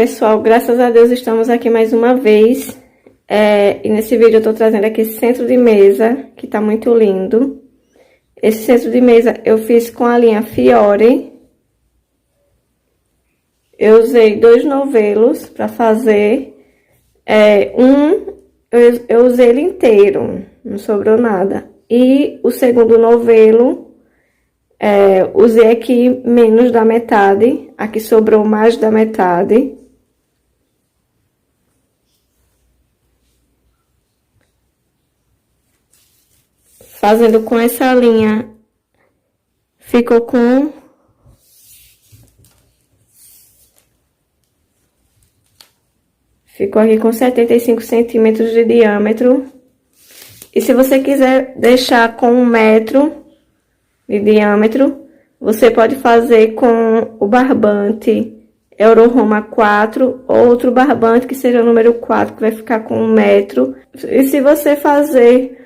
pessoal, graças a Deus estamos aqui mais uma vez. E nesse vídeo eu tô trazendo aqui esse centro de mesa, que tá muito lindo. Esse centro de mesa eu fiz com a linha Fiore. Eu usei 2 novelos para fazer. Eu usei ele inteiro, não sobrou nada. E o segundo novelo, usei aqui menos da metade, aqui sobrou mais da metade. Fazendo com essa linha, ficou aqui com 75 centímetros de diâmetro. E se você quiser deixar com 1 metro de diâmetro, você pode fazer com o barbante Euro Roma 4, ou outro barbante que seja o número 4, que vai ficar com 1 metro. E se você fazer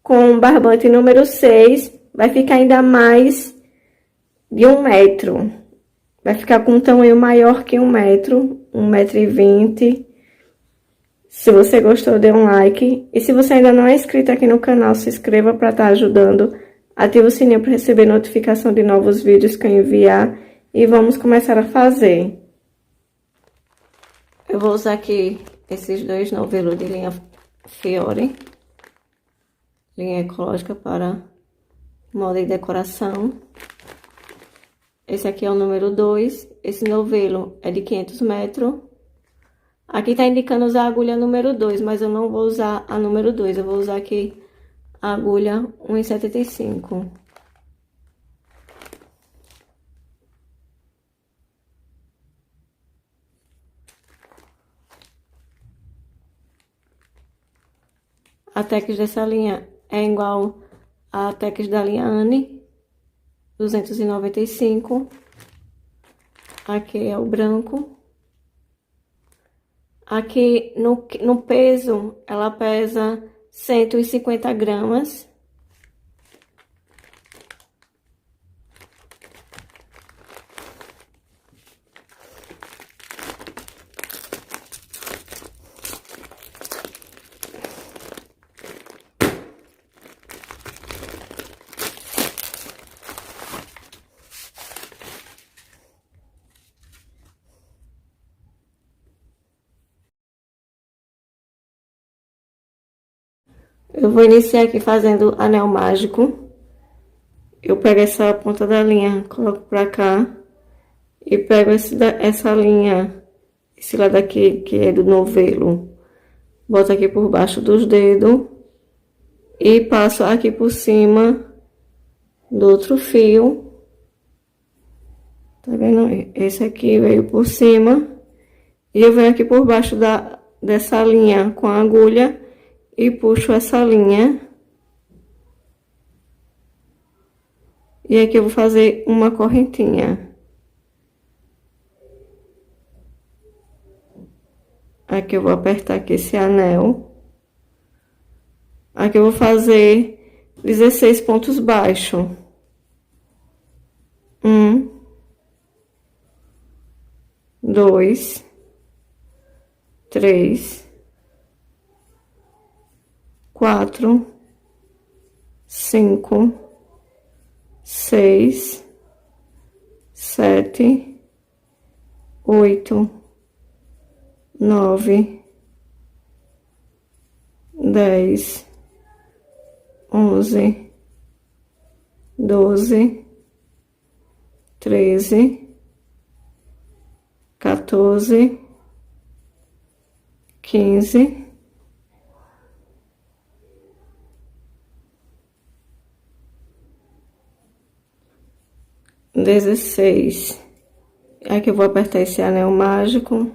com o barbante número 6, vai ficar ainda mais de 1 metro. Vai ficar com um tamanho maior que 1 metro, 1,20 m. Se você gostou, dê um like. E se você ainda não é inscrito aqui no canal, se inscreva para estar ajudando. Ative o sininho para receber notificação de novos vídeos que eu enviar. E vamos começar a fazer. Eu vou usar aqui esses 2 novelos de linha Fiore. Linha ecológica para moda e decoração. Esse aqui é o número 2. Esse novelo é de 500 metros. Aqui tá indicando usar a agulha número 2, mas eu não vou usar a número 2. Eu vou usar aqui a agulha 1,75. A tex dessa linha é igual a tex da linha Anne, 295. Aqui é o branco. Aqui no peso, ela pesa 150 gramas. Eu vou iniciar aqui fazendo anel mágico. Eu pego essa ponta da linha, coloco pra cá. E pego essa linha, esse lado aqui, que é do novelo. Boto aqui por baixo dos dedos. E passo aqui por cima do outro fio. Tá vendo? Esse aqui veio por cima. E eu venho aqui por baixo dessa linha com a agulha. E puxo essa linha. E aqui eu vou fazer uma correntinha. Aqui eu vou apertar aqui esse anel. Aqui eu vou fazer 16 pontos baixos. 1, 2, 3, 4, 5, 6, 7, 8, 9, 10, 11, 12, 13, 14, 15, 16. Aqui eu vou apertar esse anel mágico.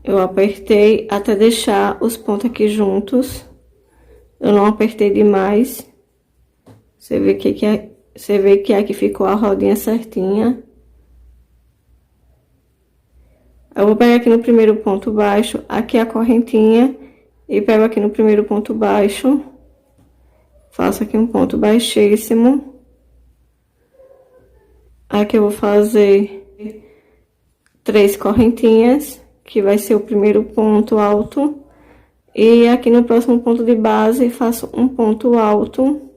Eu apertei até deixar os pontos aqui juntos. Eu não apertei demais. Você vê que aqui ficou a rodinha certinha. Eu vou pegar aqui no primeiro ponto baixo, aqui a correntinha, e pego aqui no primeiro ponto baixo, faço aqui um ponto baixíssimo, Aqui eu vou fazer 3 correntinhas, que vai ser o primeiro ponto alto. E aqui no próximo ponto de base, faço um ponto alto.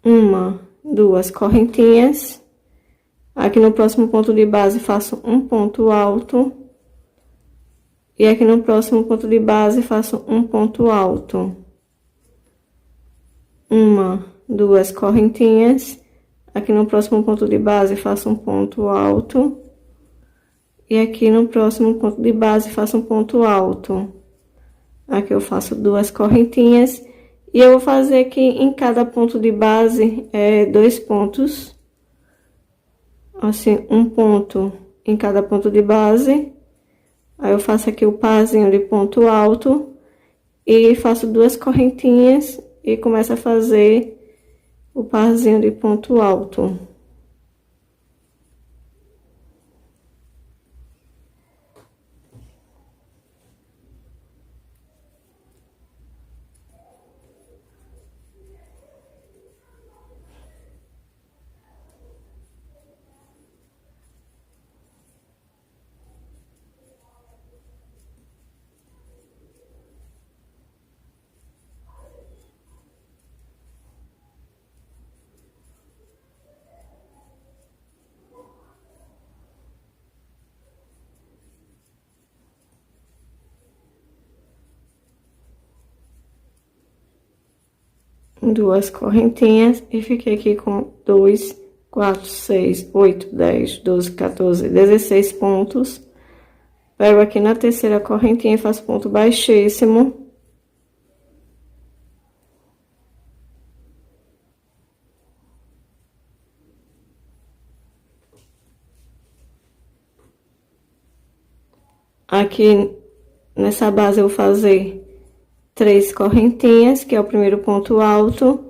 Uma, 2 correntinhas. Aqui no próximo ponto de base, faço um ponto alto. E aqui no próximo ponto de base, faço um ponto alto. Uma, 2 correntinhas. Aqui no próximo ponto de base, faço um ponto alto. E aqui no próximo ponto de base, faço um ponto alto. Aqui eu faço 2 correntinhas. E eu vou fazer aqui em cada ponto de base, 2 pontos. Assim, um ponto em cada ponto de base. Aí eu faço aqui o parzinho de ponto alto. E faço 2 correntinhas e começo a fazer o parzinho de ponto alto. Duas correntinhas e fiquei aqui com 2, 4, 6, 8, 10, 12, 14, 16 pontos. Pego aqui na terceira correntinha e faço ponto baixíssimo. Aqui nessa base eu vou fazer 3 correntinhas, que é o primeiro ponto alto.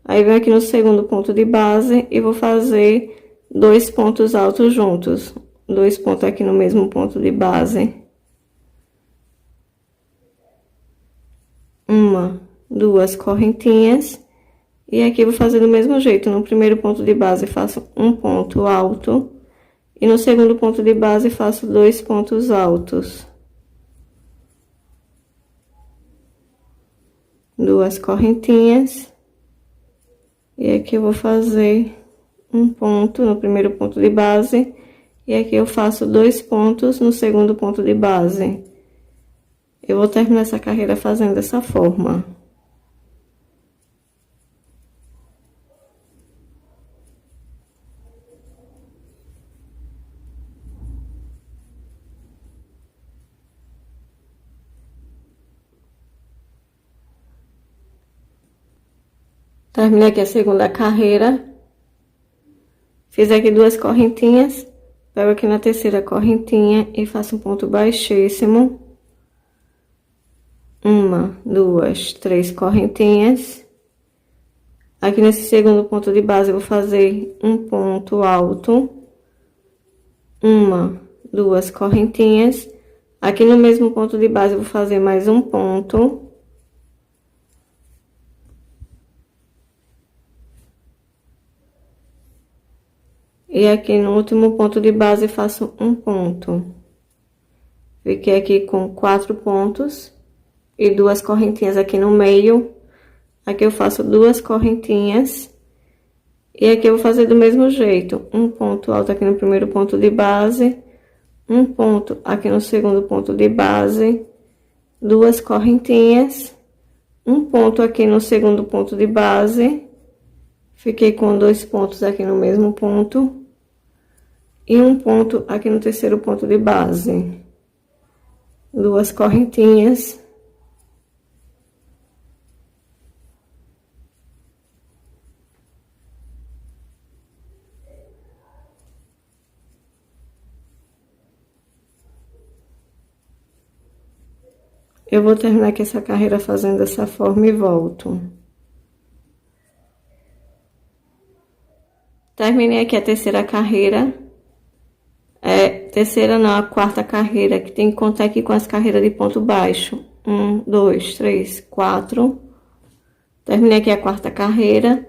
Aí venho aqui no segundo ponto de base e vou fazer 2 pontos altos juntos. 2 pontos aqui no mesmo ponto de base. Uma, 2 correntinhas. E aqui eu vou fazer do mesmo jeito. No primeiro ponto de base faço um ponto alto. E no segundo ponto de base faço 2 pontos altos. 2 correntinhas. E aqui eu vou fazer um ponto no primeiro ponto de base. E aqui eu faço 2 pontos no segundo ponto de base. Eu vou terminar essa carreira fazendo dessa forma. Terminei aqui a segunda carreira. Fiz aqui 2 correntinhas. Pego aqui na terceira correntinha e faço um ponto baixíssimo. Uma, 2, 3 correntinhas. Aqui nesse segundo ponto de base eu vou fazer um ponto alto. Uma, 2 correntinhas. Aqui no mesmo ponto de base eu vou fazer mais um ponto. E aqui no último ponto de base faço um ponto. Fiquei aqui com 4 pontos e 2 correntinhas aqui no meio. Aqui eu faço 2 correntinhas. E aqui eu vou fazer do mesmo jeito. Um ponto alto aqui no primeiro ponto de base. Um ponto aqui no segundo ponto de base. 2 correntinhas. Um ponto aqui no segundo ponto de base. Fiquei com 2 pontos aqui no mesmo ponto. E um ponto aqui no terceiro ponto de base. 2 correntinhas. Eu vou terminar aqui essa carreira fazendo dessa forma e volto. Terminei aqui a terceira carreira. Terceira não, a quarta carreira, que tem que contar aqui com as carreiras de ponto baixo. 1, 2, 3, 4. Terminei aqui a quarta carreira.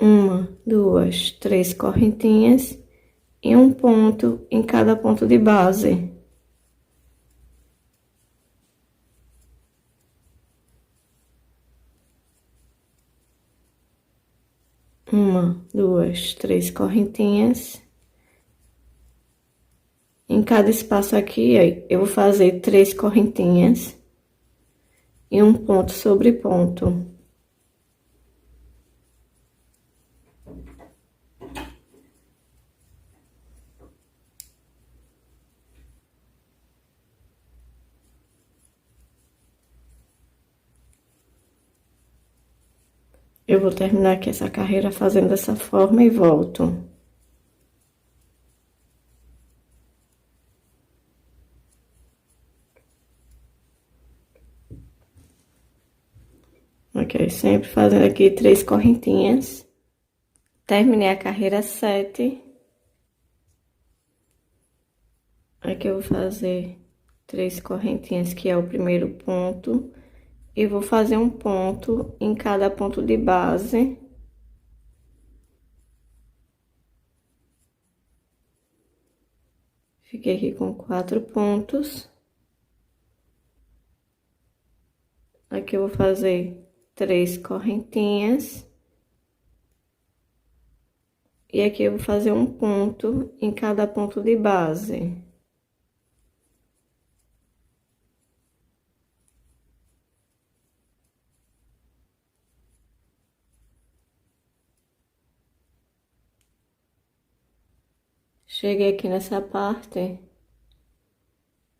Uma, duas, três correntinhas e um ponto em cada ponto de base. Uma, duas, três correntinhas. Em cada espaço aqui, eu vou fazer 3 correntinhas e um ponto sobre ponto. Eu vou terminar aqui essa carreira fazendo dessa forma e volto. Ok, sempre fazendo aqui 3 correntinhas. Terminei a carreira 7. Aqui eu vou fazer 3 correntinhas, que é o primeiro ponto. E vou fazer um ponto em cada ponto de base. Fiquei aqui com 4 pontos. Aqui eu vou fazer 3 correntinhas. E aqui eu vou fazer um ponto em cada ponto de base. Cheguei aqui nessa parte.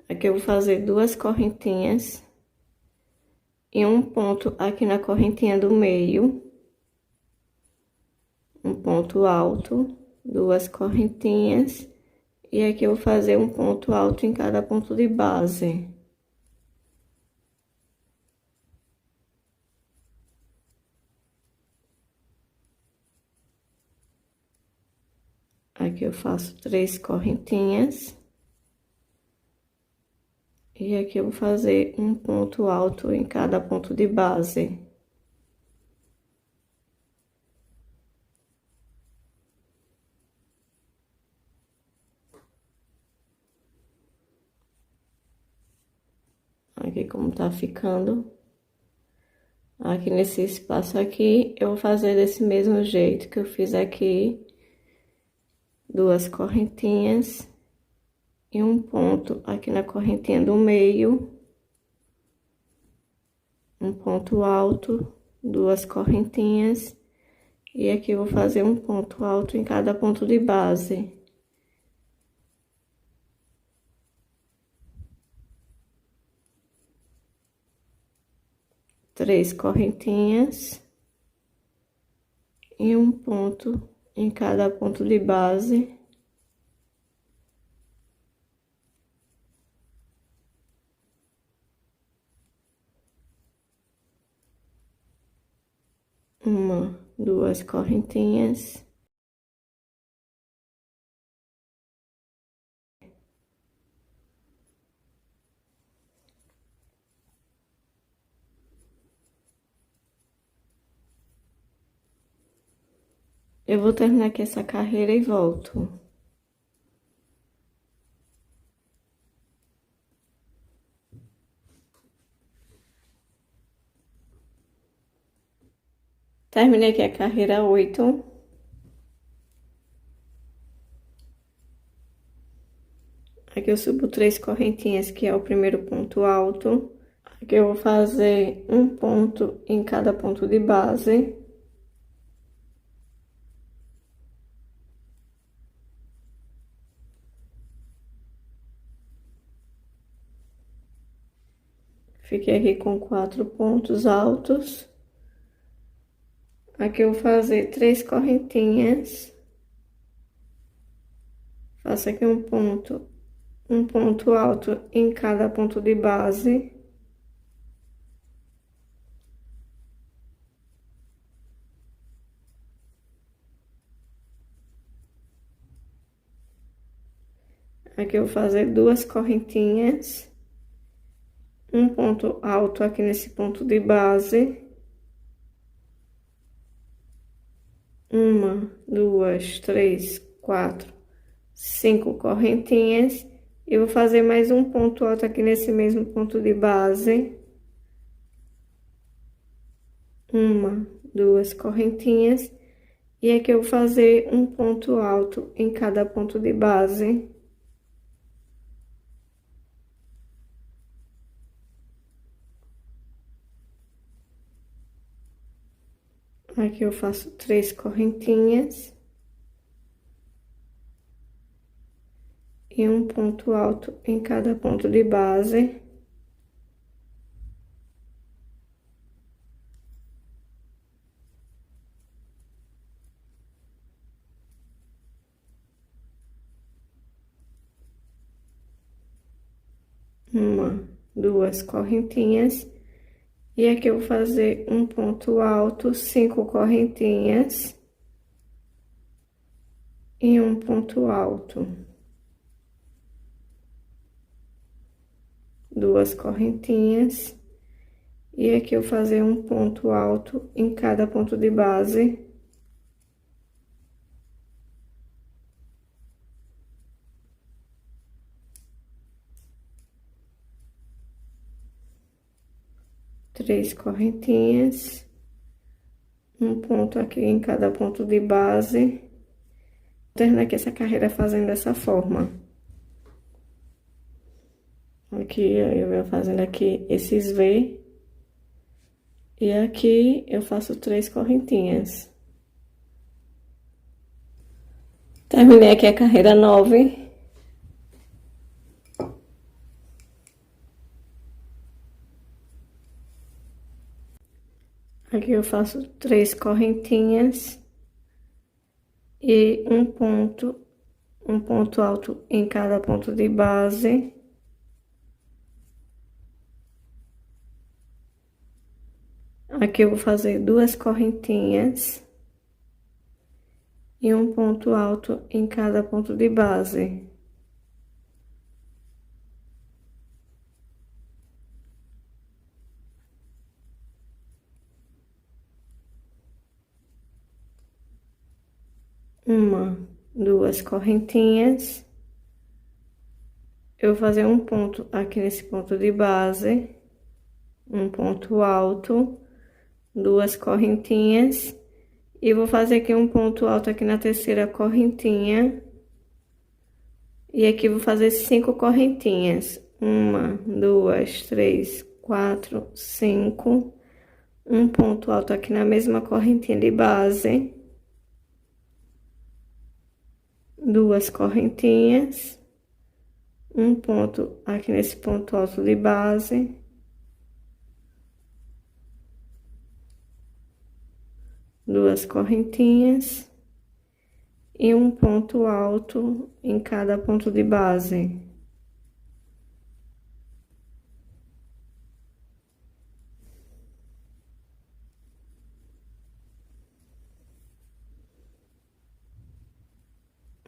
Aqui eu vou fazer 2 correntinhas. E um ponto aqui na correntinha do meio. Um ponto alto, 2 correntinhas. E aqui eu vou fazer um ponto alto em cada ponto de base. Aqui eu faço 3 correntinhas. E aqui eu vou fazer um ponto alto em cada ponto de base. Aqui como tá ficando. Aqui nesse espaço aqui, eu vou fazer desse mesmo jeito que eu fiz aqui. 2 correntinhas. E um ponto aqui na correntinha do meio. Um ponto alto, 2 correntinhas. E aqui eu vou fazer um ponto alto em cada ponto de base. Três correntinhas. E um ponto em cada ponto de base. Uma, 2 correntinhas. Eu vou terminar aqui essa carreira e volto. Terminei aqui a carreira 8. Aqui eu subo 3 correntinhas, que é o primeiro ponto alto. Aqui eu vou fazer um ponto em cada ponto de base. Fiquei aqui com 4 pontos altos. Aqui eu vou fazer 3 correntinhas. Faço aqui um ponto alto em cada ponto de base. Aqui eu vou fazer 2 correntinhas. Um ponto alto aqui nesse ponto de base. uma, duas, três, quatro, 5 correntinhas. E vou fazer mais um ponto alto aqui nesse mesmo ponto de base. Uma, duas correntinhas. E aqui eu vou fazer um ponto alto em cada ponto de base. Aqui eu faço 3 correntinhas. E um ponto alto em cada ponto de base. Uma, duas correntinhas. E aqui eu vou fazer um ponto alto, 5 correntinhas. E um ponto alto. Duas correntinhas. E aqui eu vou fazer um ponto alto em cada ponto de base. Três correntinhas, um ponto aqui em cada ponto de base. Termino aqui essa carreira fazendo dessa forma. Aqui eu venho fazendo aqui esses V. E aqui eu faço 3 correntinhas. Terminei aqui a carreira 9. Aqui eu faço 3 correntinhas e um ponto alto em cada ponto de base. Aqui eu vou fazer 2 correntinhas e um ponto alto em cada ponto de base. Uma, duas correntinhas. Eu vou fazer um ponto aqui nesse ponto de base, um ponto alto, 2 correntinhas, e vou fazer aqui um ponto alto aqui na terceira correntinha. E aqui vou fazer 5 correntinhas. Uma, duas, três, quatro, 5. Um ponto alto aqui na mesma correntinha de base. 2 correntinhas, um ponto aqui nesse ponto alto de base, 2 correntinhas e um ponto alto em cada ponto de base.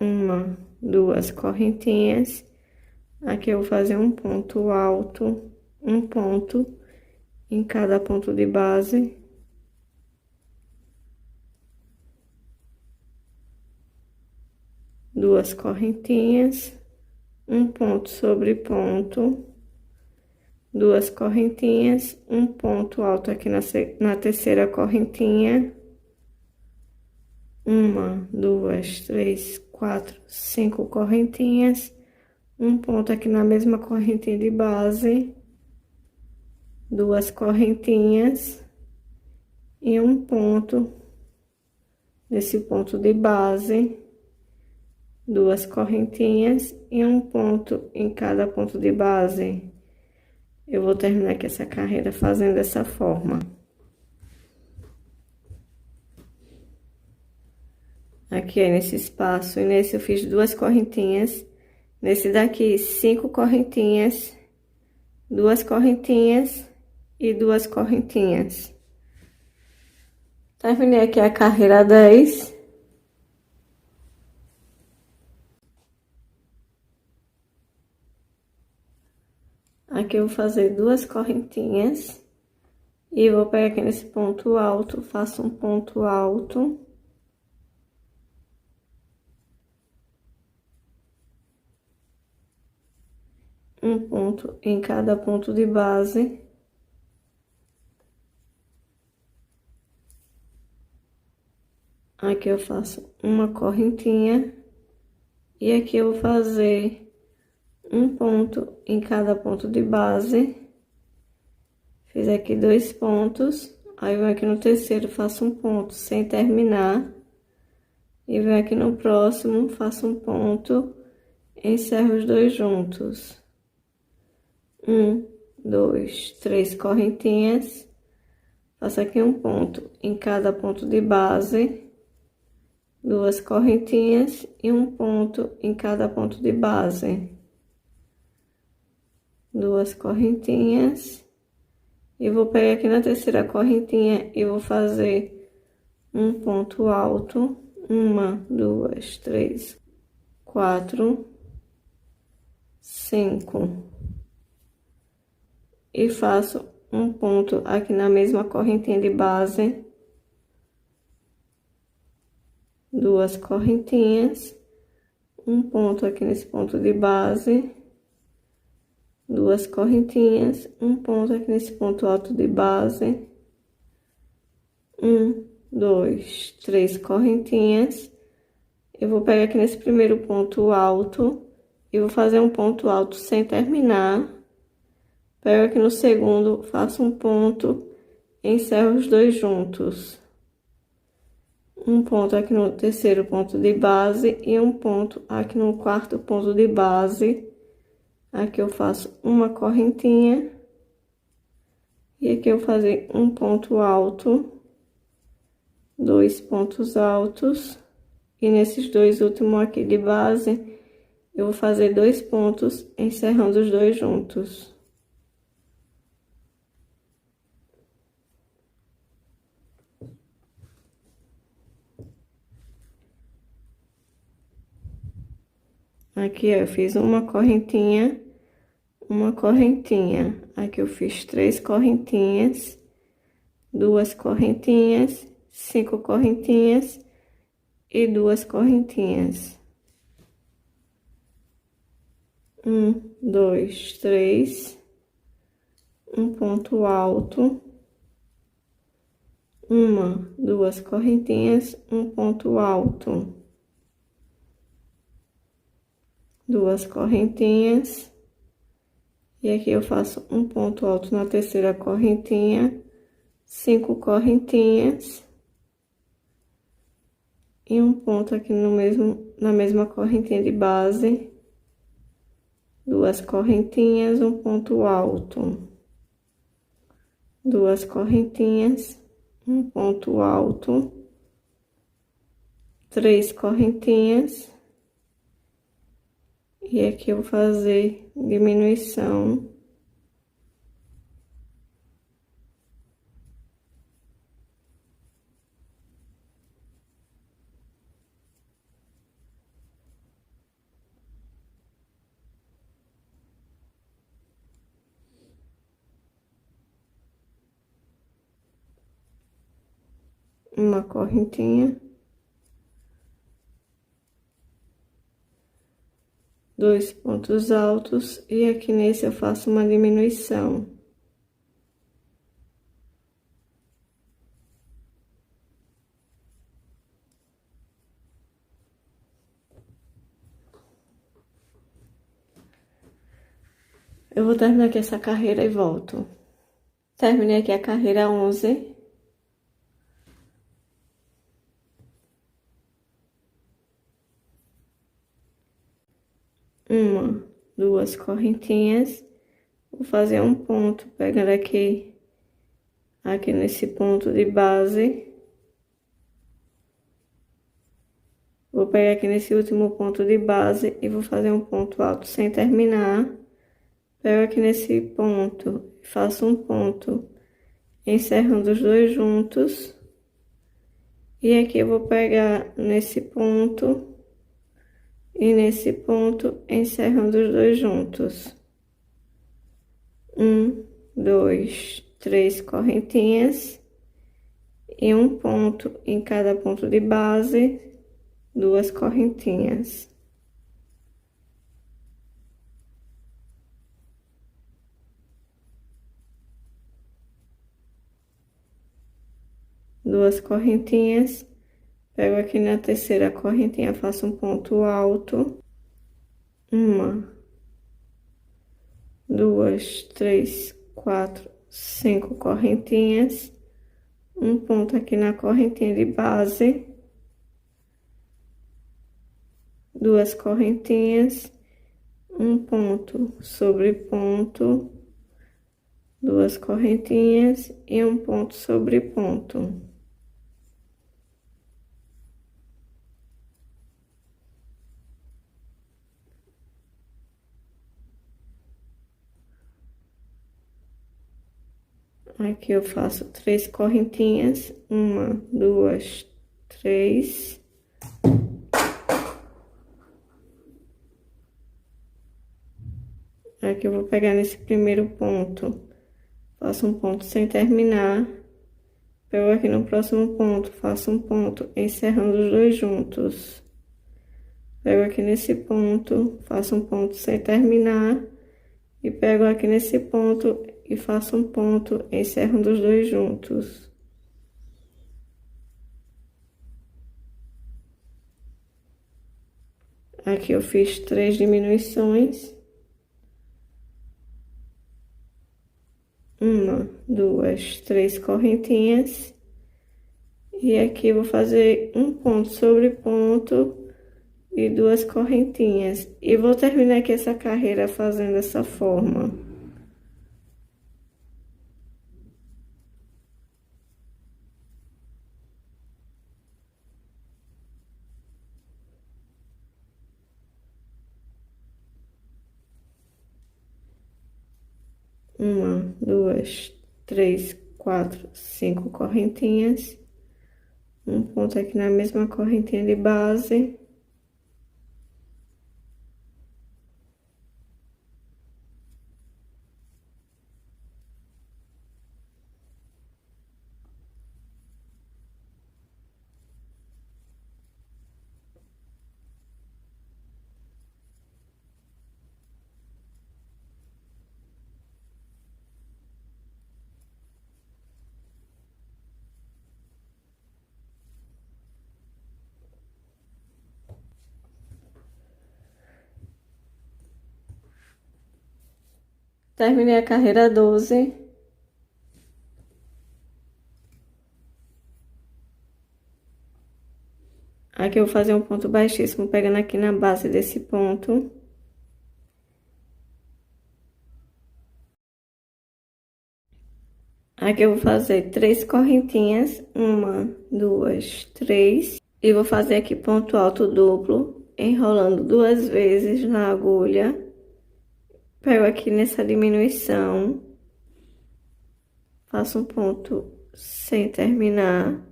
Uma, duas correntinhas. Aqui eu vou fazer um ponto alto, um ponto em cada ponto de base. Duas correntinhas, um ponto sobre ponto, 2 correntinhas, um ponto alto aqui na terceira correntinha. Uma, duas, três, quatro, 5 correntinhas, um ponto aqui na mesma correntinha de base, 2 correntinhas e um ponto nesse ponto de base, 2 correntinhas e um ponto em cada ponto de base. Eu vou terminar aqui essa carreira fazendo dessa forma. Aqui, nesse espaço, e nesse eu fiz 2 correntinhas. Nesse daqui, 5 correntinhas, 2 correntinhas e 2 correntinhas. Terminei aqui a carreira 10. Aqui eu vou fazer 2 correntinhas. E vou pegar aqui nesse ponto alto, faço um ponto alto. um ponto em cada ponto de base. Aqui eu faço uma correntinha e aqui eu vou fazer um ponto em cada ponto de base. Fiz aqui 2 pontos, aí eu venho aqui no terceiro, faço um ponto sem terminar. E venho aqui no próximo, faço um ponto, encerro os 2 juntos. 1, 2, 3 correntinhas. Faço aqui um ponto em cada ponto de base. 2 correntinhas e um ponto em cada ponto de base. 2 correntinhas. E vou pegar aqui na terceira correntinha e vou fazer um ponto alto. 1, 2, 3, 4, 5. E faço um ponto aqui na mesma correntinha de base. 2 correntinhas. Um ponto aqui nesse ponto de base. 2 correntinhas. Um ponto aqui nesse ponto alto de base. 1, 2, 3 correntinhas. Eu vou pegar aqui nesse primeiro ponto alto e vou fazer um ponto alto sem terminar. Pego aqui no segundo, faço um ponto, encerro os 2 juntos. Um ponto aqui no terceiro ponto de base e um ponto aqui no quarto ponto de base. Aqui eu faço uma correntinha e aqui eu vou fazer um ponto alto. 2 pontos altos e nesses 2 últimos aqui de base eu vou fazer 2 pontos encerrando os 2 juntos. Aqui eu fiz uma correntinha, aqui eu fiz 3 correntinhas, 2 correntinhas, 5 correntinhas e 2 correntinhas. 1, 2, 3, um ponto alto, 1, 2 correntinhas, um ponto alto, 2 correntinhas, e aqui eu faço um ponto alto na terceira correntinha, 5 correntinhas. E um ponto aqui na mesma correntinha de base. 2 correntinhas, um ponto alto. 2 correntinhas, um ponto alto. 3 correntinhas. E aqui eu vou fazer diminuição. Uma correntinha, 2 pontos altos e aqui nesse eu faço uma diminuição. Eu vou terminar aqui essa carreira e volto. Terminei aqui a carreira 11. Uma, 2 correntinhas. Vou fazer um ponto, pegando aqui nesse ponto de base. Vou pegar aqui nesse último ponto de base e vou fazer um ponto alto sem terminar. Pego aqui nesse ponto, faço um ponto, encerrando os 2 juntos. E aqui eu vou pegar nesse ponto e nesse ponto, encerrando os 2 juntos. 1, 2, 3 correntinhas e um ponto em cada ponto de base, 2 correntinhas. duas correntinhas, pego aqui na terceira correntinha, faço um ponto alto, uma, duas, três, quatro, cinco correntinhas, um ponto aqui na correntinha de base, duas correntinhas, um ponto sobre ponto, duas correntinhas e um ponto sobre ponto. Aqui eu faço três correntinhas, uma, duas, três. Aqui eu vou pegar nesse primeiro ponto, faço um ponto sem terminar, pego aqui no próximo ponto, faço um ponto encerrando os dois juntos. Pego aqui nesse ponto, faço um ponto sem terminar, e pego aqui nesse ponto e faço um ponto encerrando os dois juntos. Aqui eu fiz três diminuições. Uma, duas, três correntinhas. E aqui eu vou fazer um ponto sobre ponto e duas correntinhas. E vou terminar aqui essa carreira fazendo dessa forma. Uma, duas, três, quatro, cinco correntinhas. Um ponto aqui na mesma correntinha de base. Terminei a carreira 12. Aqui eu vou fazer um ponto baixíssimo, pegando aqui na base desse ponto. Aqui eu vou fazer três correntinhas, uma, duas, três. E vou fazer aqui ponto alto duplo, enrolando duas vezes na agulha. Pego aqui nessa diminuição, faço um ponto sem terminar,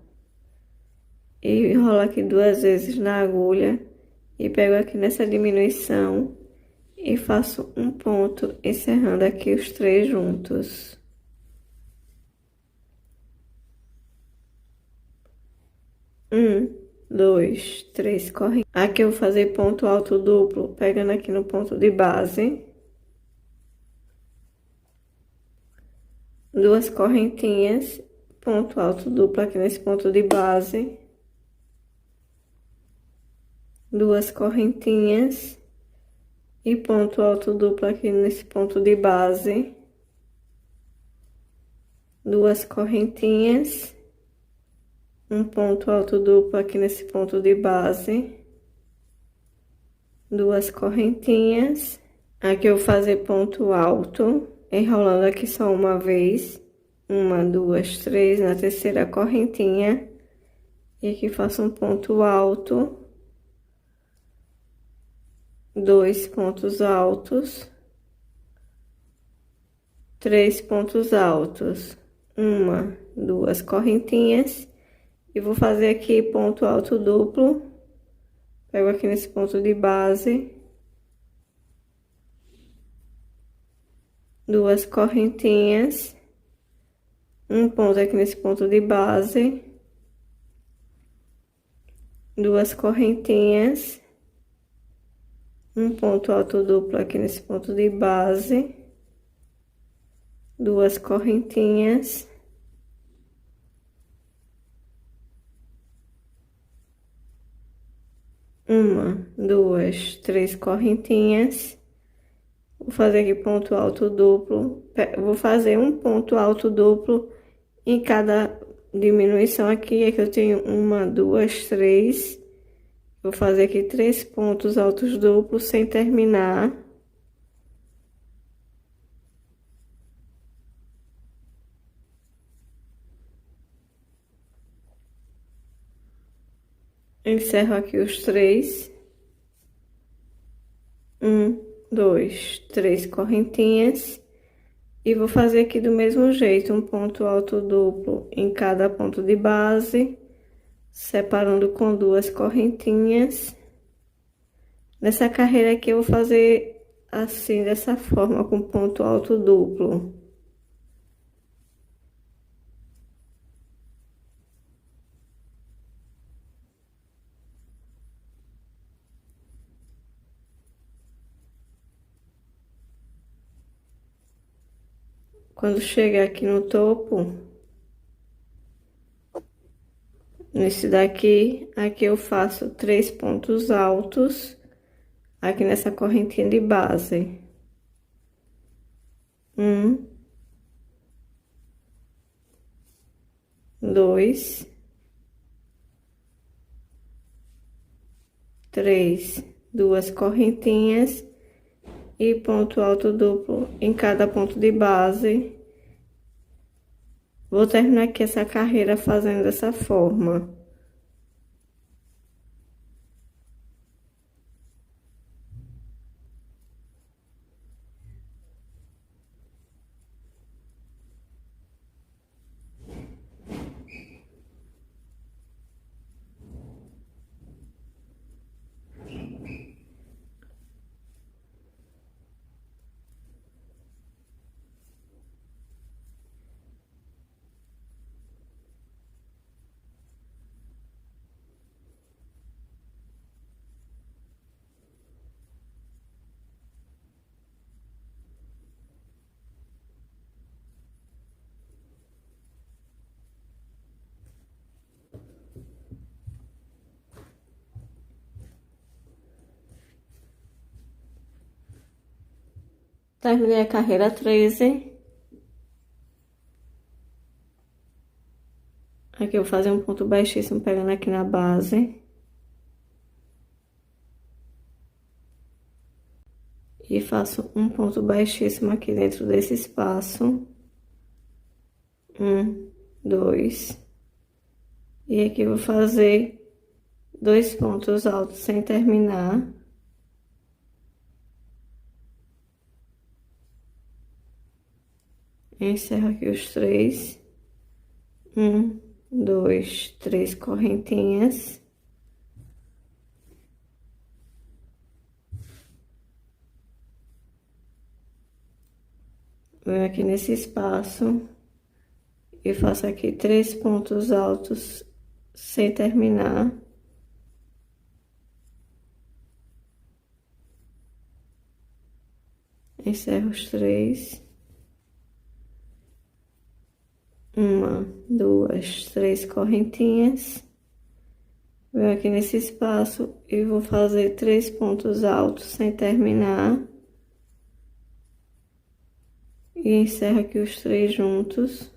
e enrolo aqui duas vezes na agulha, e pego aqui nessa diminuição, e faço um ponto encerrando aqui os três juntos. Um, dois, três correntes. Aqui eu vou fazer ponto alto duplo, pegando aqui no ponto de base. Duas correntinhas, ponto alto duplo aqui nesse ponto de base. Duas correntinhas e ponto alto duplo aqui nesse ponto de base. Duas correntinhas, um ponto alto duplo aqui nesse ponto de base. Duas correntinhas. Aqui eu vou fazer ponto alto, enrolando aqui só uma vez. Uma, duas, três, na terceira correntinha. E aqui faço um ponto alto. Dois pontos altos. Três pontos altos. Uma, duas correntinhas. E vou fazer aqui ponto alto duplo. Pego aqui nesse ponto de base. Duas correntinhas, um ponto aqui nesse ponto de base, duas correntinhas, um ponto alto duplo aqui nesse ponto de base, duas correntinhas, uma, duas, três correntinhas. Vou fazer aqui ponto alto duplo. Vou fazer um ponto alto duplo em cada diminuição aqui. É que eu tenho uma, duas, três. Vou fazer aqui 3 pontos altos duplos sem terminar. Encerro aqui os 3. 1, 2, 3 correntinhas. E vou fazer aqui do mesmo jeito, um ponto alto duplo em cada ponto de base, separando com 2 correntinhas. Nessa carreira aqui eu vou fazer assim, dessa forma, com ponto alto duplo. Quando chegar aqui no topo, nesse daqui, aqui eu faço 3 pontos altos, aqui nessa correntinha de base. 1, 2, 3, 2 correntinhas e ponto alto duplo em cada ponto de base. Vou terminar aqui essa carreira fazendo dessa forma. Terminei a carreira 13. Aqui eu vou fazer um ponto baixíssimo pegando aqui na base. E faço um ponto baixíssimo aqui dentro desse espaço. 1, 2. E aqui eu vou fazer 2 pontos altos sem terminar. Encerro aqui os 3. 1, 2, 3 correntinhas. Venho aqui nesse espaço e faço aqui 3 pontos altos sem terminar. Encerro os 3. 1, 2, 3 correntinhas. Venho aqui nesse espaço e vou fazer 3 pontos altos sem terminar. E encerro aqui os 3 juntos.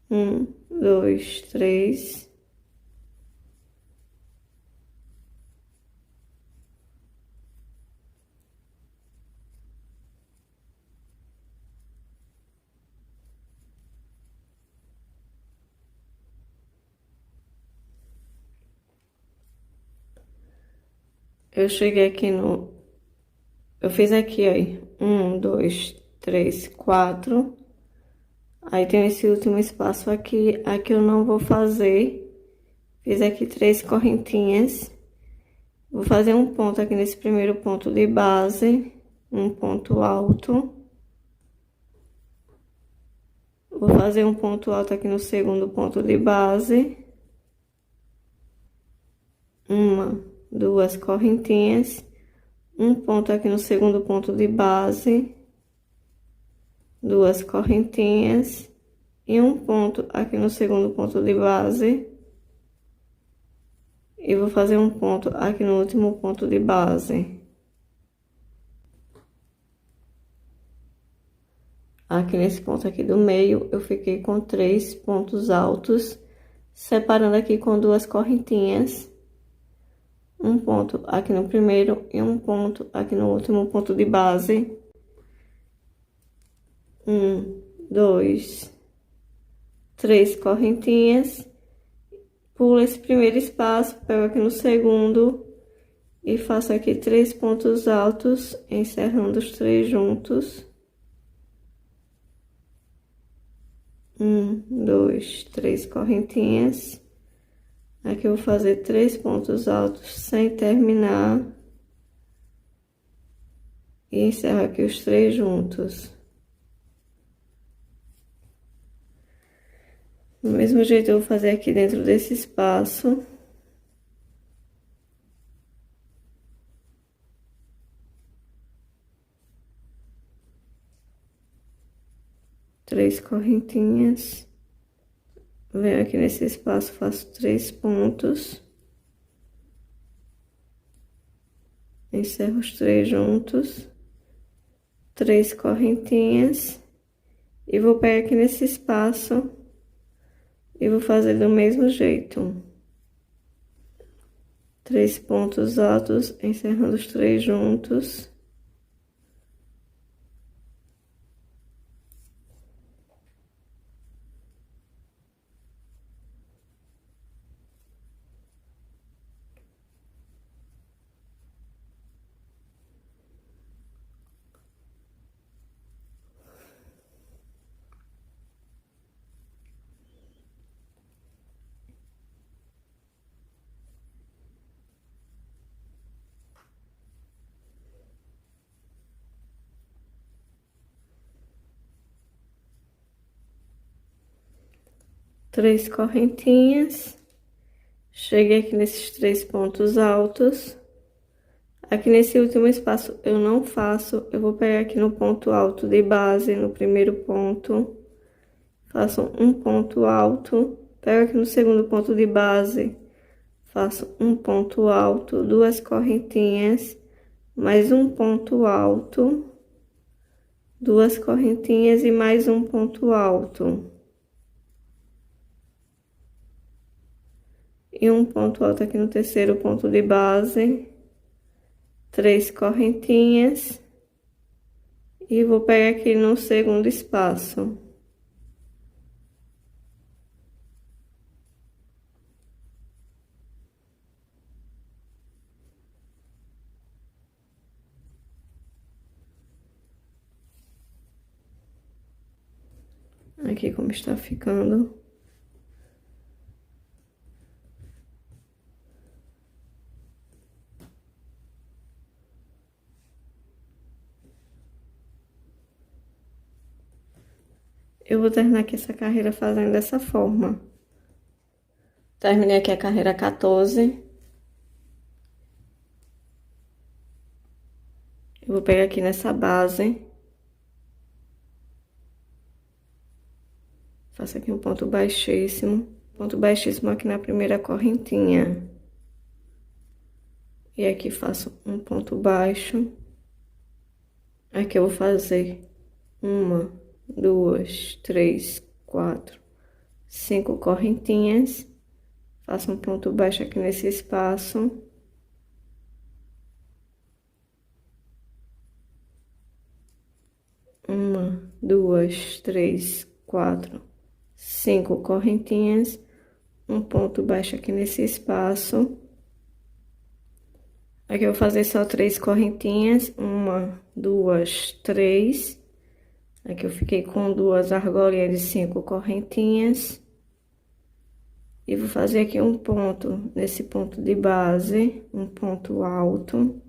1, 2, 3. Eu cheguei aqui no... Eu fiz aqui, ó, 1, 2, 3, 4. Aí tem esse último espaço aqui. Aqui eu não vou fazer. Fiz aqui 3 correntinhas. Vou fazer um ponto aqui nesse primeiro ponto de base. Um ponto alto. Vou fazer um ponto alto aqui no segundo ponto de base. 1, 2 correntinhas. Um ponto aqui no segundo ponto de base. 2 correntinhas. E um ponto aqui no segundo ponto de base. E vou fazer um ponto aqui no último ponto de base. Aqui nesse ponto aqui do meio, eu fiquei com 3 pontos altos, separando aqui com 2 correntinhas. Um ponto aqui no primeiro e um ponto aqui no último ponto de base. 1, 2, 3 correntinhas. Pulo esse primeiro espaço, pego aqui no segundo e faço aqui 3 pontos altos, encerrando os 3 juntos. 1, 2, 3 correntinhas. Aqui eu vou fazer 3 pontos altos sem terminar. E encerro aqui os 3 juntos. Do mesmo jeito eu vou fazer aqui dentro desse espaço. Três correntinhas. Venho aqui nesse espaço, faço 3 pontos. Encerro os 3 juntos. 3 correntinhas. E vou pegar aqui nesse espaço e vou fazer do mesmo jeito. 3 pontos altos, encerrando os 3 juntos. Três correntinhas. Cheguei aqui nesses 3 pontos altos. Aqui nesse último espaço eu não faço, eu vou pegar aqui no ponto alto de base, no primeiro ponto. Faço um ponto alto, pego aqui no segundo ponto de base, faço um ponto alto, 2 correntinhas, mais um ponto alto, 2 correntinhas e mais um ponto alto. E um ponto alto aqui no terceiro ponto de base, 3 correntinhas, e vou pegar aqui no segundo espaço. Aqui como está ficando. Eu vou terminar aqui essa carreira fazendo dessa forma. Terminei aqui a carreira 14. Eu vou pegar aqui nessa base. Faço aqui um ponto baixíssimo. Ponto baixíssimo aqui na primeira correntinha. E aqui faço um ponto baixo. Aqui eu vou fazer 1, 2, 3, 4, 5 correntinhas. Faço um ponto baixo aqui nesse espaço. Uma, 2, 3, 4, 5 correntinhas. Um ponto baixo aqui nesse espaço. Aqui eu vou fazer só 3 correntinhas. 1, 2, 3. Aqui eu fiquei com 2 argolinhas de 5 correntinhas. E vou fazer aqui um ponto nesse ponto de base, um ponto alto.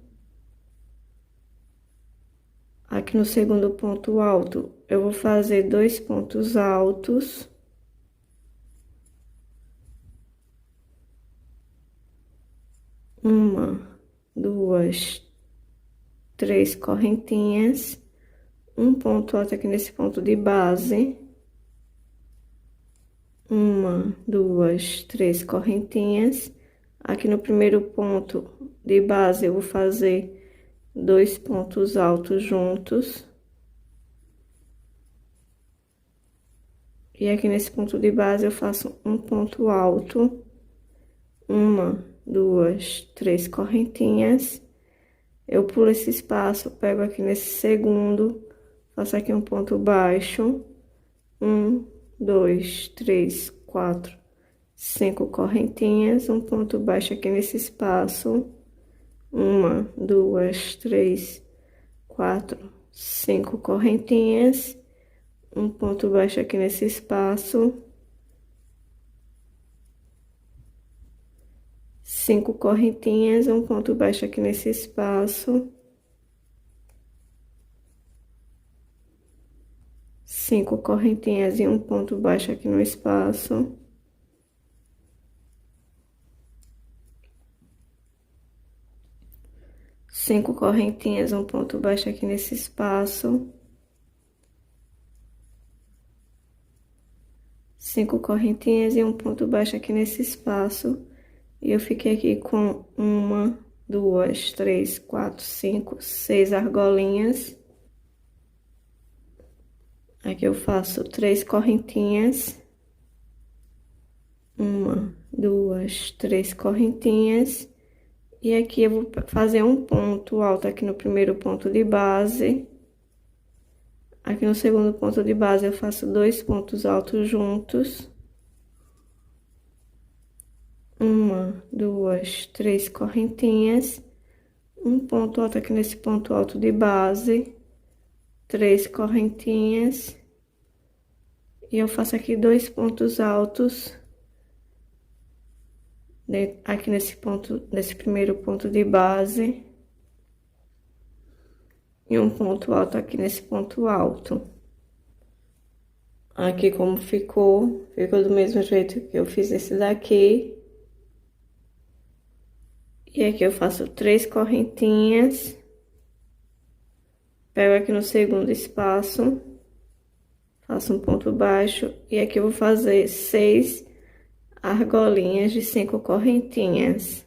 Aqui no segundo ponto alto, eu vou fazer 2 pontos altos. Uma, 2, 3 correntinhas. Um ponto alto aqui nesse ponto de base. 1, 2, 3 correntinhas. Aqui no primeiro ponto de base, eu vou fazer 2 pontos altos juntos. E aqui nesse ponto de base, eu faço um ponto alto, 1, 2, 3 correntinhas. Eu pulo esse espaço, pego aqui nesse segundo, faço aqui um ponto baixo, 1, 2, 3, 4, 5 correntinhas, um ponto baixo aqui nesse espaço, 1, 2, 3, 4, 5 correntinhas, um ponto baixo aqui nesse espaço, 5 correntinhas, um ponto baixo aqui nesse espaço, 5 correntinhas e um ponto baixo aqui no espaço, 5 correntinhas, um ponto baixo aqui nesse espaço, 5 correntinhas e um ponto baixo aqui nesse espaço. E eu fiquei aqui com 1, 2, 3, 4, 5, 6 argolinhas. Aqui eu faço 3 correntinhas. 1, 2, 3 correntinhas. E aqui eu vou fazer um ponto alto aqui no primeiro ponto de base. Aqui no segundo ponto de base eu faço 2 pontos altos juntos. 1, 2, 3 correntinhas. Um ponto alto aqui nesse ponto alto de base. 3 correntinhas. E eu faço aqui 2 pontos altos. Aqui nesse ponto, nesse primeiro ponto de base. E um ponto alto aqui nesse ponto alto. Aqui como ficou do mesmo jeito que eu fiz esse daqui. E aqui eu faço 3 correntinhas. Pego aqui no segundo espaço. Faço um ponto baixo. E aqui eu vou fazer 6 argolinhas de 5 correntinhas.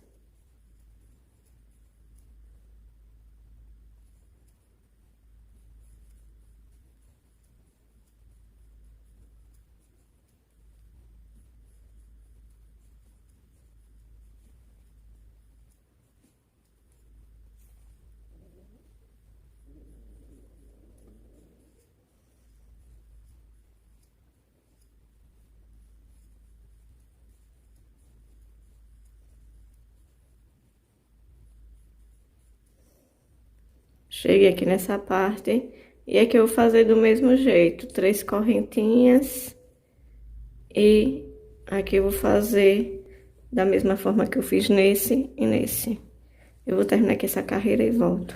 Cheguei aqui nessa parte, e aqui eu vou fazer do mesmo jeito, 3 correntinhas, e aqui eu vou fazer da mesma forma que eu fiz nesse e nesse. Eu vou terminar aqui essa carreira e volto.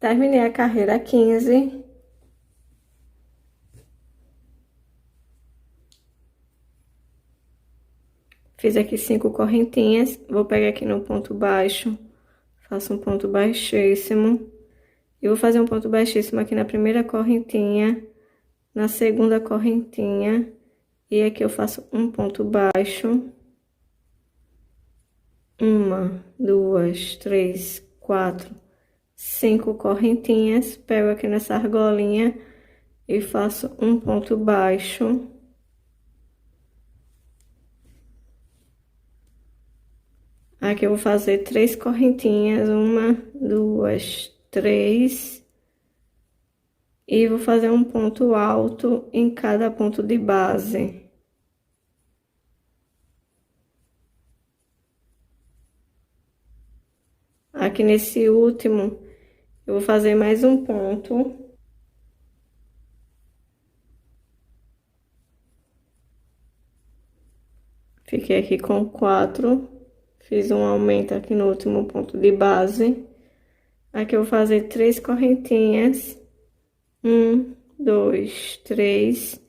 Terminei a carreira 15. Fiz aqui 5 correntinhas, vou pegar aqui no ponto baixo, faço um ponto baixíssimo. E vou fazer um ponto baixíssimo aqui na primeira correntinha, na segunda correntinha, e aqui eu faço um ponto baixo. 1, 2, 3, 4, 5 correntinhas, pego aqui nessa argolinha e faço um ponto baixo. Aqui eu vou fazer 3 correntinhas, 1, 2, 3. E vou fazer um ponto alto em cada ponto de base. Aqui nesse último, eu vou fazer mais um ponto. Fiquei aqui com 4. Fiz um aumento aqui no último ponto de base. Aqui eu vou fazer 3 correntinhas. 1, 2, 3.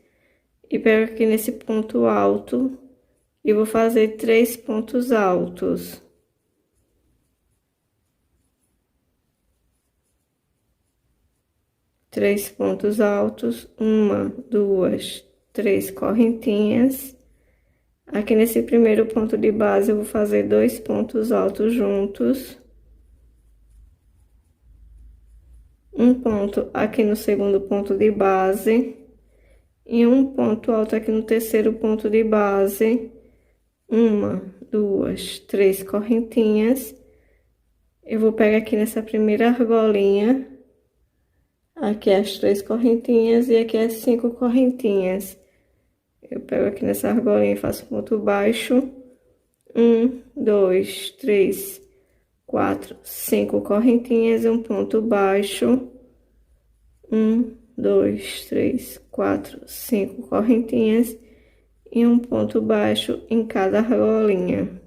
E pego aqui nesse ponto alto. E vou fazer 3 pontos altos. Três pontos altos. 1, 2, 3 correntinhas. Aqui nesse primeiro ponto de base, eu vou fazer 2 pontos altos juntos. Um ponto aqui no segundo ponto de base. E um ponto alto aqui no terceiro ponto de base. 1, 2, 3 correntinhas. Eu vou pegar aqui nessa primeira argolinha. Aqui as 3 correntinhas e aqui as 5 correntinhas. Eu pego aqui nessa argolinha e faço ponto baixo. 1, 2, 3, 4, 5 correntinhas e um ponto baixo. 1, 2, 3, 4, 5 correntinhas e um ponto baixo em cada argolinha.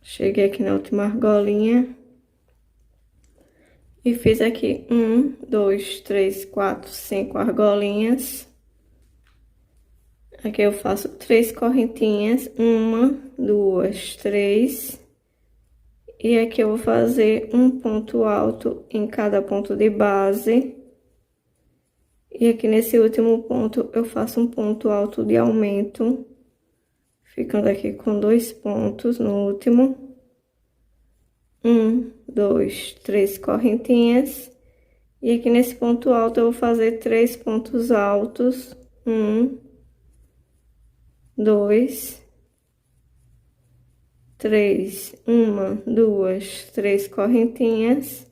Cheguei aqui na última argolinha. E fiz aqui 1, 2, 3, 4, 5 argolinhas. Aqui eu faço 3 correntinhas. 1, 2, 3. E aqui eu vou fazer um ponto alto em cada ponto de base. E aqui nesse último ponto eu faço um ponto alto de aumento. Ficando aqui com 2 pontos no último. 1, 2, 3 correntinhas. E aqui nesse ponto alto eu vou fazer 3 pontos altos. 1, 2, 3. 1, 2, 3 correntinhas.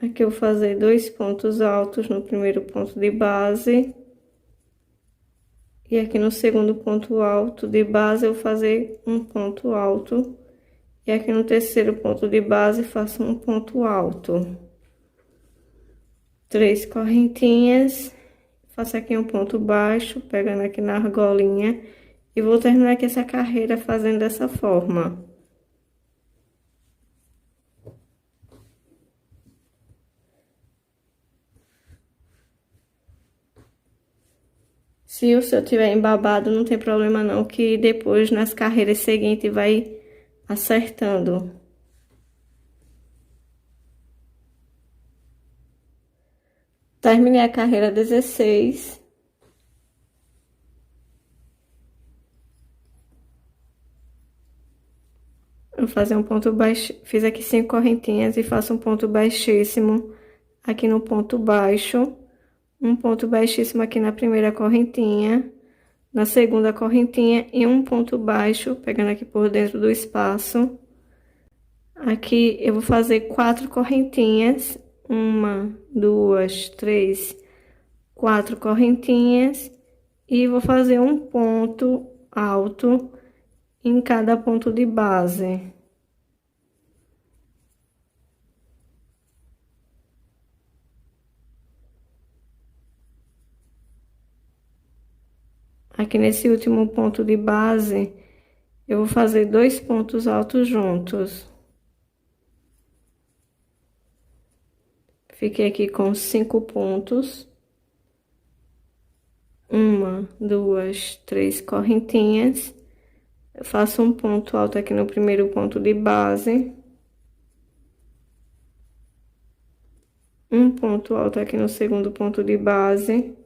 Aqui eu vou fazer 2 pontos altos no primeiro ponto de base. E aqui no segundo ponto alto de base eu vou fazer um ponto alto. E aqui no terceiro ponto de base faço um ponto alto. 3 correntinhas. Faço aqui um ponto baixo, pegando aqui na argolinha. E vou terminar aqui essa carreira fazendo dessa forma. Se o seu tiver embabado, não tem problema não, que depois nas carreiras seguintes vai acertando. Terminei a carreira 16. Vou fazer um ponto baixo, fiz aqui 5 correntinhas e faço um ponto baixíssimo aqui no ponto baixo. Um ponto baixíssimo aqui na primeira correntinha, na segunda correntinha e um ponto baixo, pegando aqui por dentro do espaço. Aqui eu vou fazer 4 correntinhas, 1, 2, 3, 4 correntinhas e vou fazer um ponto alto em cada ponto de base. Aqui nesse último ponto de base, eu vou fazer 2 pontos altos juntos. Fiquei aqui com 5 pontos. 1, 2, 3 correntinhas. Eu faço um ponto alto aqui no primeiro ponto de base. Um ponto alto aqui no segundo ponto de base.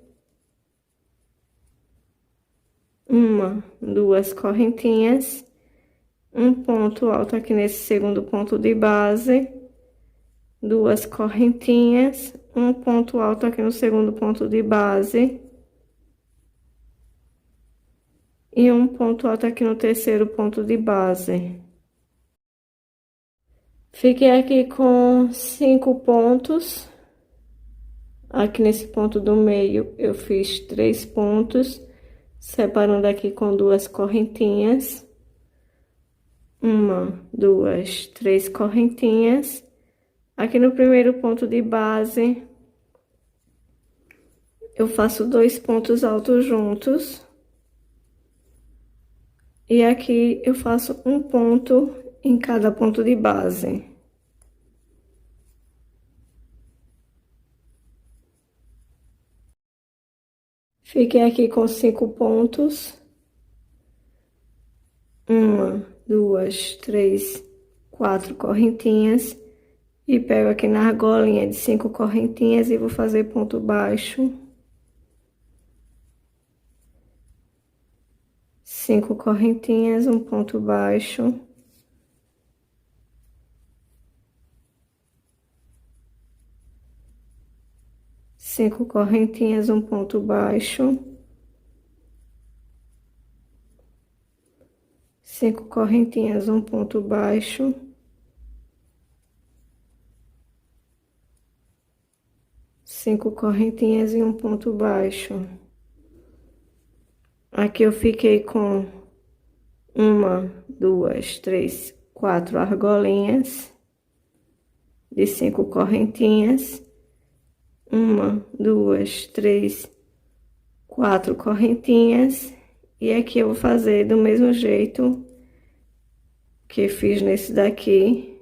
1, 2 correntinhas. Um ponto alto aqui nesse segundo ponto de base. 2 correntinhas. Um ponto alto aqui no segundo ponto de base. E um ponto alto aqui no terceiro ponto de base. Fiquei aqui com 5 pontos. Aqui nesse ponto do meio eu fiz 3 pontos, separando aqui com 2 correntinhas. 1, 2, 3 correntinhas. Aqui no primeiro ponto de base, eu faço 2 pontos altos juntos. E aqui eu faço um ponto em cada ponto de base. Fiquei aqui com 5 pontos. 1, 2, 3, 4 correntinhas. E pego aqui na argolinha de 5 correntinhas e vou fazer ponto baixo. 5 correntinhas, um ponto baixo. Cinco correntinhas, um ponto baixo. 5 correntinhas, um ponto baixo. 5 correntinhas e um ponto baixo. Aqui eu fiquei com 1, 2, 3, 4 argolinhas de 5 correntinhas. 1, 2, 3, 4 correntinhas. E aqui eu vou fazer do mesmo jeito que fiz nesse daqui.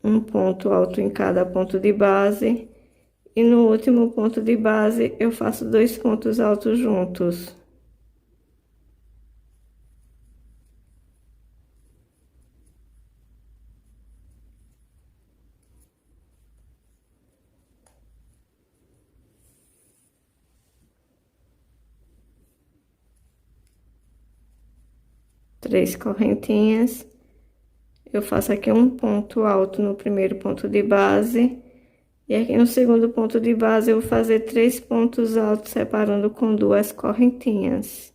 Um ponto alto em cada ponto de base. E no último ponto de base, eu faço 2 pontos altos juntos. Três correntinhas. Eu faço aqui um ponto alto no primeiro ponto de base. E aqui no segundo ponto de base, eu vou fazer 3 pontos altos, separando com 2 correntinhas.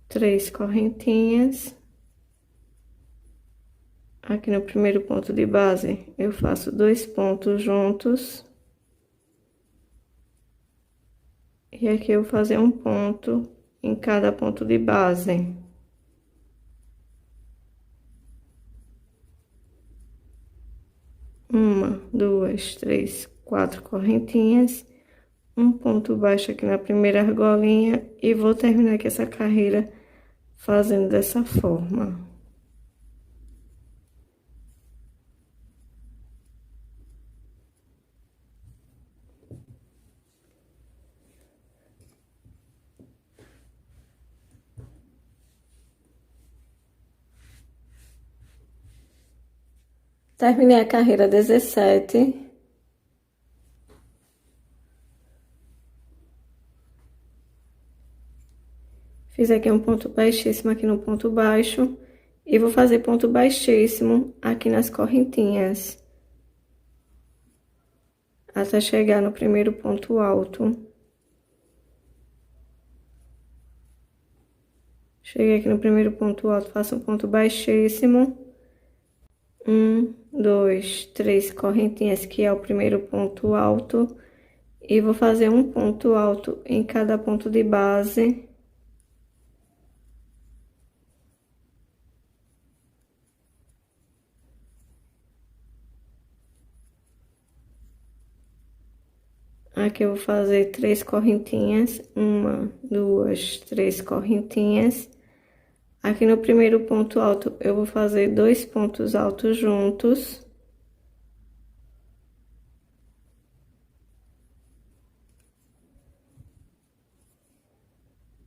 Três correntinhas. Aqui no primeiro ponto de base, eu faço 2 pontos juntos. E aqui eu vou fazer um ponto em cada ponto de base. Uma, duas, três, 4 correntinhas. Um ponto baixo aqui na primeira argolinha. E vou terminar aqui essa carreira fazendo dessa forma. Terminei a carreira 17. Fiz aqui um ponto baixíssimo aqui no ponto baixo. E vou fazer ponto baixíssimo aqui nas correntinhas. Até chegar no primeiro ponto alto. Cheguei aqui no primeiro ponto alto, faço um ponto baixíssimo. 1, 2, 3 correntinhas, que é o primeiro ponto alto. E vou fazer um ponto alto em cada ponto de base. Aqui eu vou fazer 3 correntinhas. 1, 2, 3 correntinhas. Aqui no primeiro ponto alto, eu vou fazer 2 pontos altos juntos.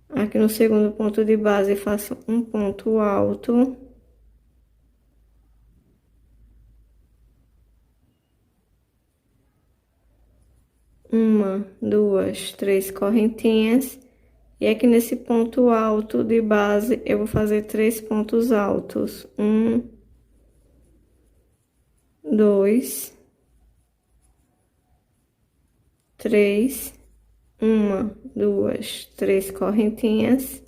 Aqui no segundo ponto de base, faço um ponto alto. Uma, duas, 3 correntinhas. E aqui nesse ponto alto de base, eu vou fazer 3 pontos altos. 1, 2, 3. 1, 2, 3 correntinhas.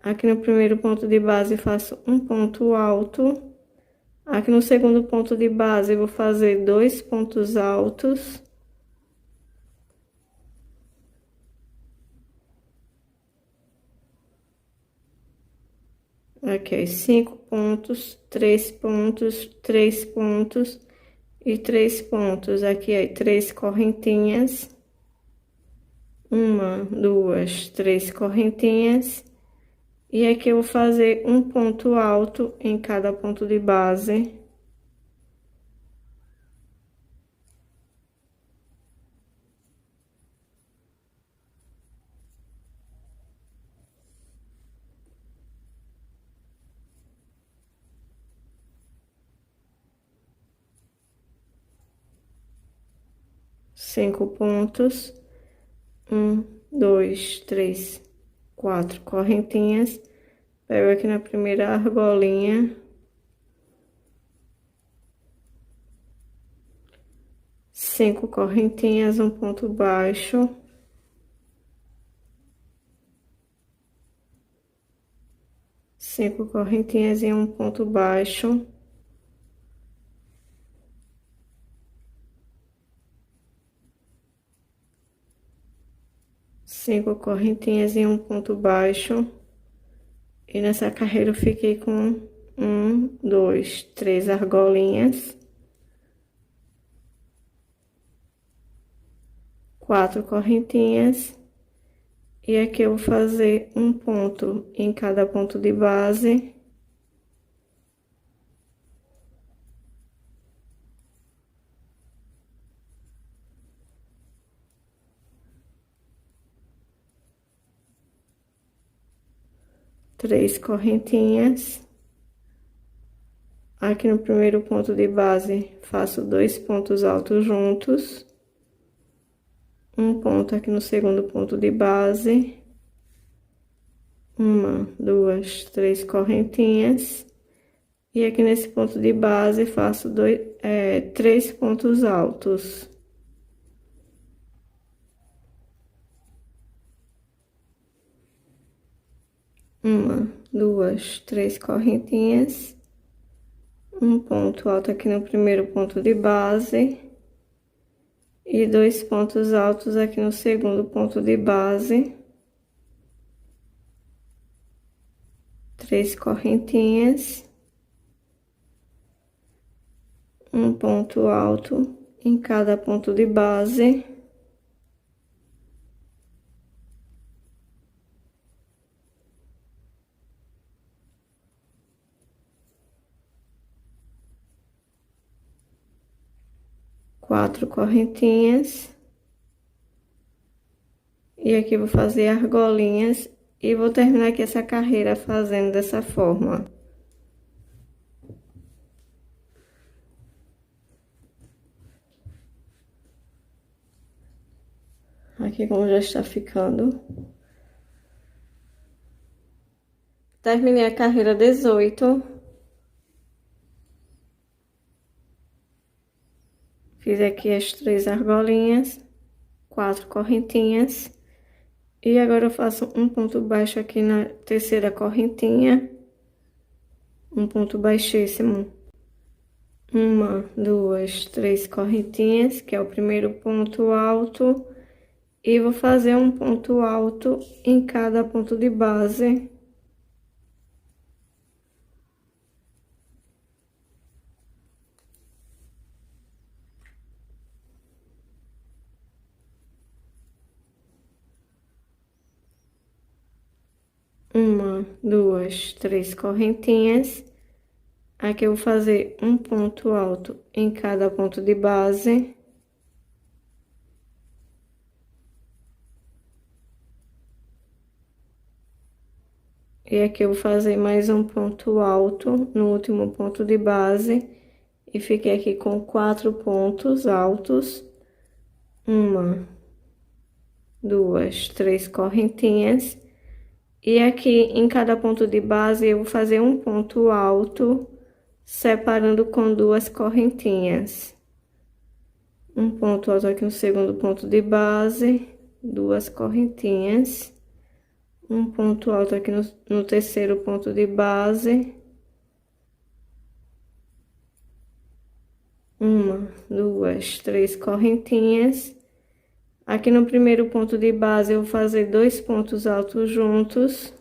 Aqui no primeiro ponto de base, faço um ponto alto. Aqui no segundo ponto de base, eu vou fazer 2 pontos altos. Aqui, ó, 5 pontos, 3 pontos, 3 pontos e 3 pontos. Aqui, ó, 3 correntinhas. Uma, duas, 3 correntinhas. E aqui eu vou fazer um ponto alto em cada ponto de base. Cinco pontos. Um, dois, três, 4 correntinhas. Pego aqui na primeira argolinha. 5 correntinhas, um ponto baixo. 5 correntinhas e um ponto baixo. 5 correntinhas e um ponto baixo. E nessa carreira eu fiquei com 1, 2, 3 argolinhas. 4 correntinhas. E aqui eu vou fazer um ponto em cada ponto de base. Três correntinhas. Aqui no primeiro ponto de base, faço 2 pontos altos juntos. Um ponto aqui no segundo ponto de base. Uma, duas, 3 correntinhas. E aqui nesse ponto de base, faço 3 pontos altos. Uma, duas, 3 correntinhas. Um ponto alto aqui no primeiro ponto de base. E 2 pontos altos aqui no segundo ponto de base. 3 correntinhas. Um ponto alto em cada ponto de base. Quatro correntinhas. E aqui vou fazer argolinhas e vou terminar aqui essa carreira fazendo dessa forma. Aqui como já está ficando. Terminei a carreira 18. Fiz aqui as 3 argolinhas, 4 correntinhas. E agora eu faço um ponto baixo aqui na terceira correntinha. Um ponto baixíssimo. Uma, duas, 3 correntinhas, que é o primeiro ponto alto. E vou fazer um ponto alto em cada ponto de base. Uma, duas, 3 correntinhas. Aqui eu vou fazer um ponto alto em cada ponto de base. E aqui eu vou fazer mais um ponto alto no último ponto de base. E fiquei aqui com 4 pontos altos. Uma, duas, 3 correntinhas. E aqui em cada ponto de base eu vou fazer um ponto alto, separando com 2 correntinhas. Um ponto alto aqui no segundo ponto de base, 2 correntinhas. Um ponto alto aqui no terceiro ponto de base. Uma, duas, 3 correntinhas. Aqui no primeiro ponto de base eu vou fazer 2 pontos altos juntos.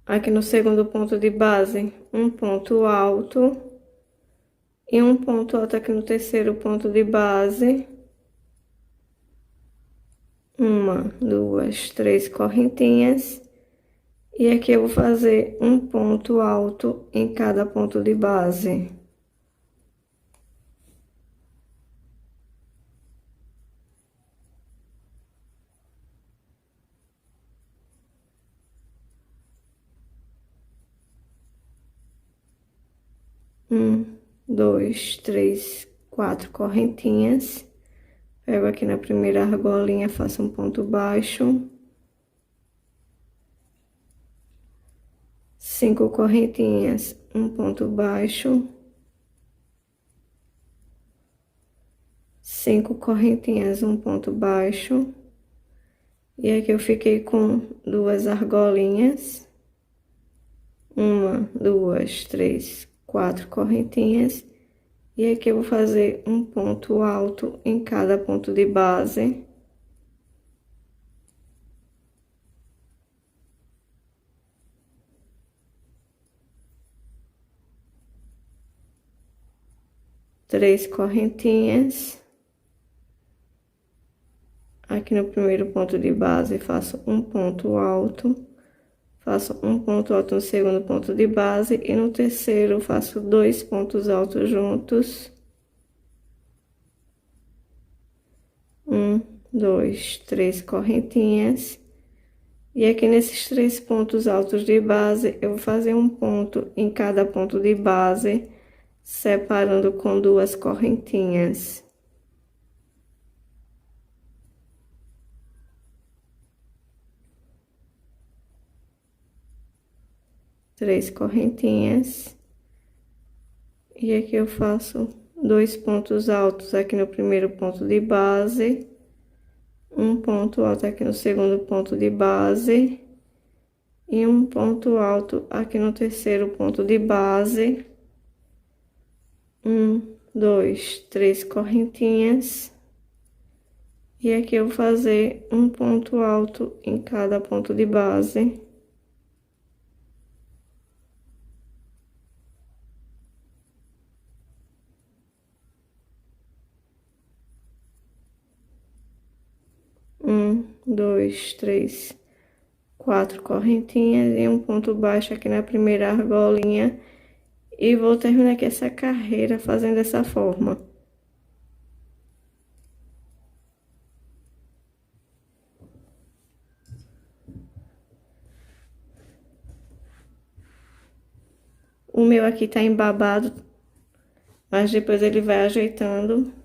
aqui no segundo ponto de base, um ponto alto e um ponto alto aqui no terceiro ponto de base. Uma, duas, três correntinhas. E aqui eu vou fazer um ponto alto em cada ponto de base. Um, dois, três, quatro correntinhas. Pego aqui na primeira argolinha, faço um ponto baixo. 5 correntinhas, um ponto baixo. 5 correntinhas, um ponto baixo. E aqui eu fiquei com duas argolinhas. Uma, duas, três, quatro correntinhas. E aqui eu vou fazer um ponto alto em cada ponto de base. Três correntinhas. Aqui no primeiro ponto de base, faço um ponto alto. Faço um ponto alto no segundo ponto de base. E no terceiro, faço dois pontos altos juntos. Um, dois, três correntinhas. E aqui nesses três pontos altos de base, eu vou fazer um ponto em cada ponto de base, separando com duas correntinhas. Três correntinhas. E aqui eu faço dois pontos altos aqui no primeiro ponto de base. Um ponto alto aqui no segundo ponto de base. E um ponto alto aqui no terceiro ponto de base. Um, dois, três correntinhas. E aqui eu vou fazer um ponto alto em cada ponto de base. Um, dois, três, quatro correntinhas e um ponto baixo aqui na primeira argolinha. E vou terminar aqui essa carreira fazendo dessa forma. O meu aqui tá embabado, mas depois ele vai ajeitando.